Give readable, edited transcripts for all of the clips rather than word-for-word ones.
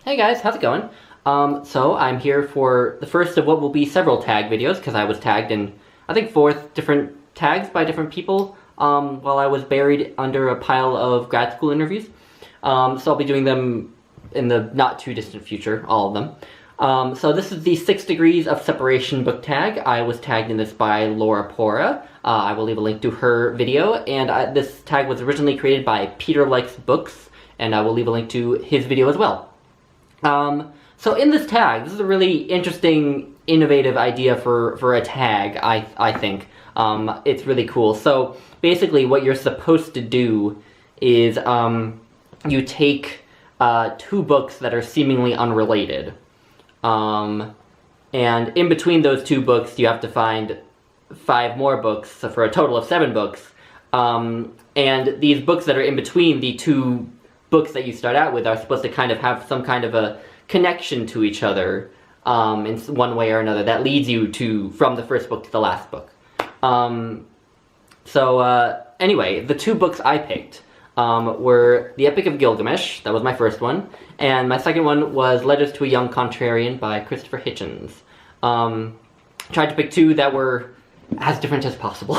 Hey guys, how's it going? So I'm here for the first of what will be several tag videos, because I was tagged in, I think, 4 different tags by different people while I was buried under a pile of grad school interviews. So I'll be doing them in the not too distant future, all of them. So this is the 6 Degrees of Separation book tag. I was tagged in this by Laura Pora. I will leave a link to her video, and this tag was originally created by Peter Likes Books, and I will leave a link to his video as well. So in this tag, this is a really interesting, innovative idea for a tag, I think. It's really cool. So basically what you're supposed to do is you take 2 books that are seemingly unrelated. And in between those 2 books, you have to find 5 more books, so for a total of 7 books. And these books that are in between the 2 books that you start out with are supposed to kind of have some kind of a connection to each other in one way or another that leads you from the first book to the last book. Anyway, the 2 books I picked were The Epic of Gilgamesh, that was my first one, and my second one was Letters to a Young Contrarian by Christopher Hitchens. Tried to pick 2 that were as different as possible.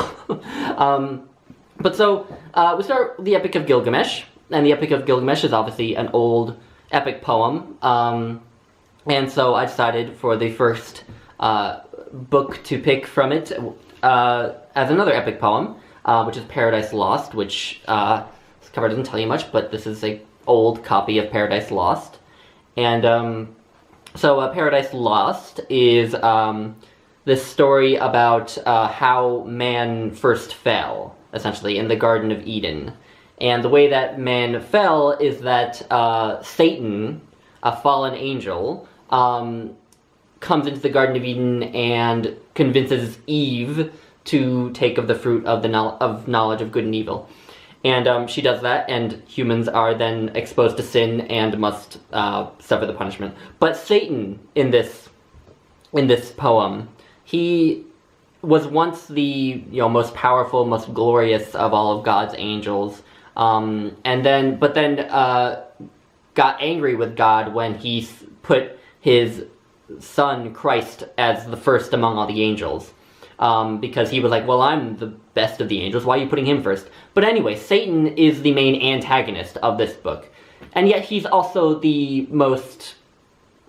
We start with The Epic of Gilgamesh. And the Epic of Gilgamesh is obviously an old epic poem, and so I decided for the first book to pick from it as another epic poem, which is Paradise Lost, which this cover doesn't tell you much, but this is an old copy of Paradise Lost. And Paradise Lost is this story about how man first fell, essentially, in the Garden of Eden. And the way that man fell is that Satan, a fallen angel, comes into the Garden of Eden and convinces Eve to take of the fruit of knowledge of good and evil. And she does that, and humans are then exposed to sin and must suffer the punishment. But Satan, in this poem, he was once the most powerful, most glorious of all of God's angels. But then got angry with God when he put his son, Christ, as the first among all the angels. Because he was like, well, I'm the best of the angels, why are you putting him first? But anyway, Satan is the main antagonist of this book. And yet he's also the most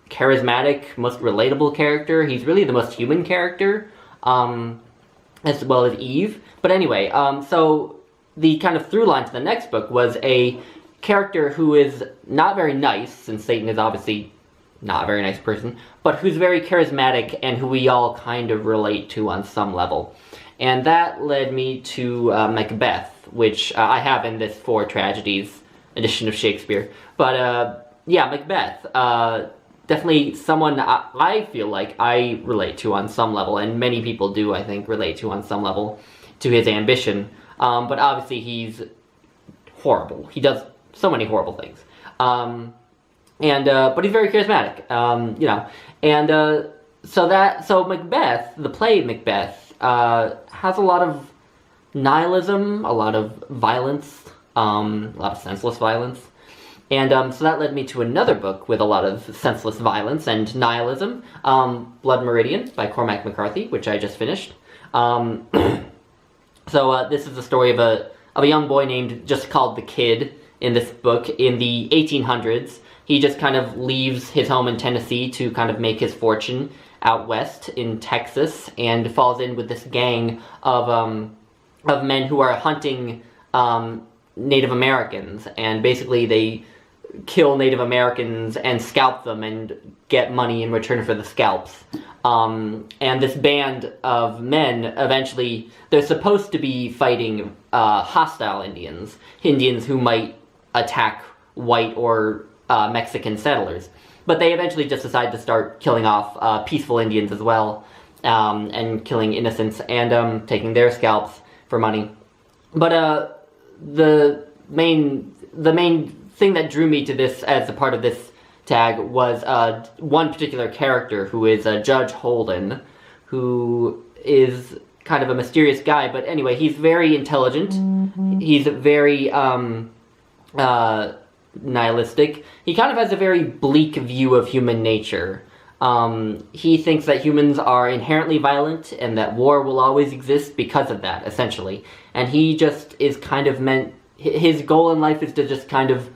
charismatic, most relatable character. He's really the most human character, as well as Eve. But anyway, the kind of through line to the next book was a character who is not very nice, since Satan is obviously not a very nice person, but who's very charismatic and who we all kind of relate to on some level. And that led me to Macbeth, which I have in this 4 Tragedies edition of Shakespeare. But Macbeth, definitely someone I feel like I relate to on some level, and many people do, I think, relate to on some level, to his ambition. But obviously he's horrible. He does so many horrible things. But he's very charismatic, So Macbeth, the play Macbeth, has a lot of nihilism, a lot of violence, a lot of senseless violence. And so that led me to another book with a lot of senseless violence and nihilism, Blood Meridian by Cormac McCarthy, which I just finished. This is the story of a young boy just called the Kid in this book in the 1800s. He just kind of leaves his home in Tennessee to kind of make his fortune out west in Texas, and falls in with this gang of men who are hunting Native Americans, and basically they kill Native Americans and scalp them and get money in return for the scalps. And this band of men, eventually, they're supposed to be fighting hostile Indians who might attack white or Mexican settlers. But they eventually just decide to start killing off peaceful Indians as well, and killing innocents, and taking their scalps for money. But the main thing that drew me to this as a part of this tag was one particular character, who is Judge Holden, who is kind of a mysterious guy, but anyway, he's very intelligent. He's very nihilistic. He kind of has a very bleak view of human nature. He thinks that humans are inherently violent and that war will always exist because of that, essentially. And he just is kind of his goal in life is to just kind of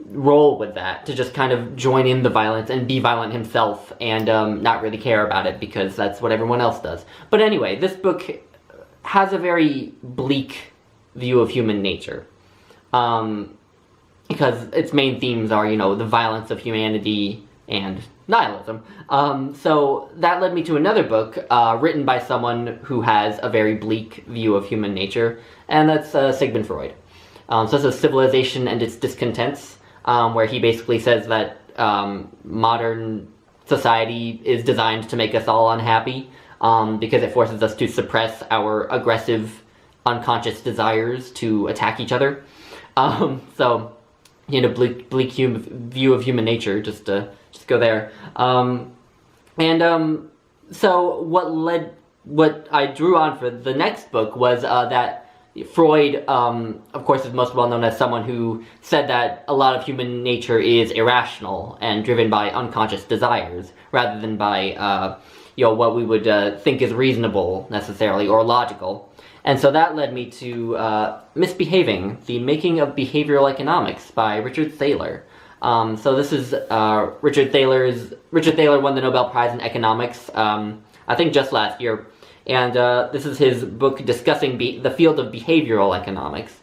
roll with that, to just kind of join in the violence and be violent himself and not really care about it because that's what everyone else does. But anyway, this book has a very bleak view of human nature. Because its main themes are, you know, the violence of humanity and nihilism. So that led me to another book written by someone who has a very bleak view of human nature, and that's Sigmund Freud. So this is Civilization and Its Discontents, where he basically says that modern society is designed to make us all unhappy because it forces us to suppress our aggressive, unconscious desires to attack each other. So, you know, bleak view of human nature, just go there. So what I drew on for the next book was that Freud, of course, is most well known as someone who said that a lot of human nature is irrational and driven by unconscious desires, rather than by, you know, what we would think is reasonable, necessarily, or logical. And so that led me to Misbehaving, The Making of Behavioral Economics by Richard Thaler. So this is Richard Thaler won the Nobel Prize in Economics, I think just last year. And this is his book discussing the field of behavioral economics,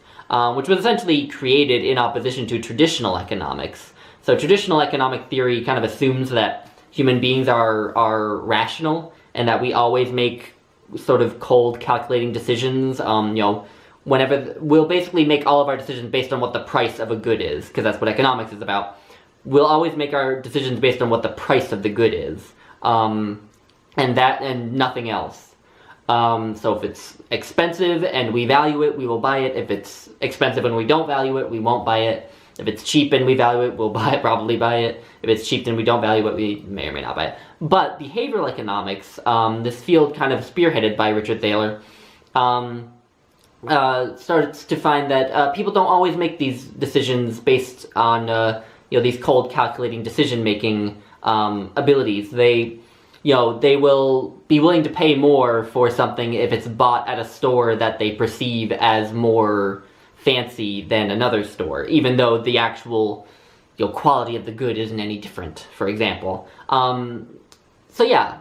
which was essentially created in opposition to traditional economics. So traditional economic theory kind of assumes that human beings are rational and that we always make sort of cold, calculating decisions. You know, we'll basically make all of our decisions based on what the price of a good is, because that's what economics is about. We'll always make our decisions based on what the price of the good is, and nothing else. So if it's expensive and we value it, we will buy it. If it's expensive and we don't value it, we won't buy it. If it's cheap and we value it, we'll probably buy it. If it's cheap and we don't value it, we may or may not buy it. But behavioral economics, this field kind of spearheaded by Richard Thaler, starts to find that people don't always make these decisions based on you know, these cold, calculating decision-making abilities. They will be willing to pay more for something if it's bought at a store that they perceive as more fancy than another store, even though the actual, you know, quality of the good isn't any different, for example. So yeah,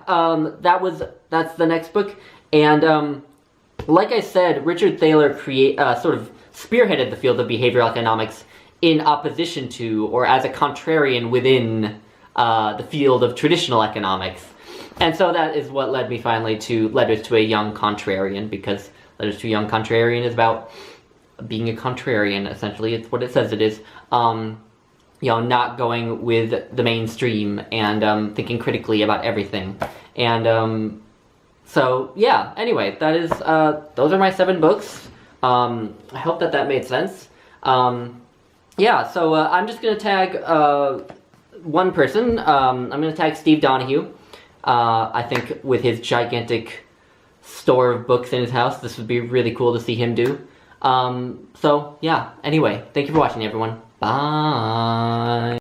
that's the next book, and like I said, Richard Thaler sort of spearheaded the field of behavioral economics in opposition to, or as a contrarian within, the field of traditional economics. And so that is what led me finally to Letters to a Young Contrarian, because Letters to a Young Contrarian is about being a contrarian, essentially. It's what it says it is. You know, not going with the mainstream and thinking critically about everything. And so, yeah, anyway, that is, those are my 7 books. I hope that made sense. Yeah, so I'm just going to tag one person. I'm going to tag Steve Donahue. I think with his gigantic store of books in his house, this would be really cool to see him do. So, yeah, anyway, thank you for watching, everyone. Bye!